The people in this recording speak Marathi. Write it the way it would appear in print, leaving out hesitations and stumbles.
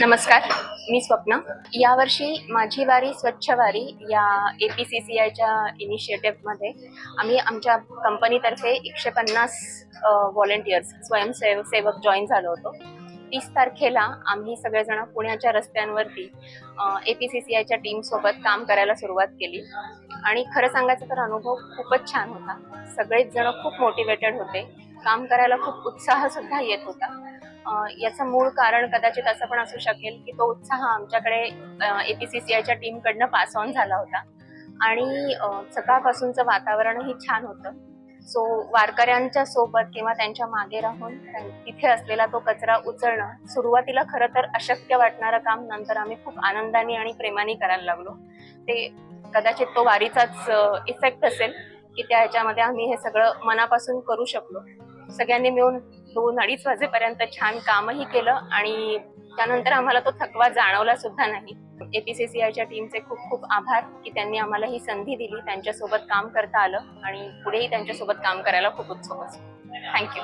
नमस्कार, मी स्वप्ना। यावर्षी माझी वारी स्वच्छ वारी या APCCIच्या इनिशिएटिव्हमध्ये आम्ही आमच्या कंपनीतर्फे 150 व्हॉलंटियर्स स्वयंसेवक जॉईन झालो होतो। 30 तारखेला आम्ही सगळेजण पुण्याच्या रस्त्यांवरती APCCIच्या टीमसोबत काम करायला सुरुवात केली आणि खरं सांगायचं तर अनुभव खूपच छान होता। सगळेच जण खूप मोटिवेटेड होते, काम करायला खूप उत्साह सुद्धा येत होता। याचं मूळ कारण कदाचित असं पण असू शकेल की तो उत्साह आमच्याकडे APCCIच्या टीमकडनं पास ऑन झाला होता आणि सकाळपासूनचं वातावरणही छान होतं। सो वारकऱ्यांच्या सोबत किंवा त्यांच्या मागे राहून तिथे असलेला तो कचरा उचलणं सुरुवातीला खरं तर अशक्य वाटणारं काम नंतर आम्ही खूप आनंदाने आणि प्रेमाने करायला लागलो। ते कदाचित तो वारीचाच इफेक्ट असेल की त्या ह्याच्यामध्ये आम्ही हे सगळं मनापासून करू शकलो। सगळ्यांनी मिळून 2-2:30 वाजेपर्यंत छान कामही केलं आणि त्यानंतर आम्हाला तो थकवा जाणवला सुद्धा नाही। APCCIच्या टीमचे खूप खूप आभार की त्यांनी आम्हाला ही संधी दिली, त्यांच्यासोबत काम करता आलं आणि पुढेही त्यांच्यासोबत काम करायला खूप उत्सुक असतो। थँक्यू।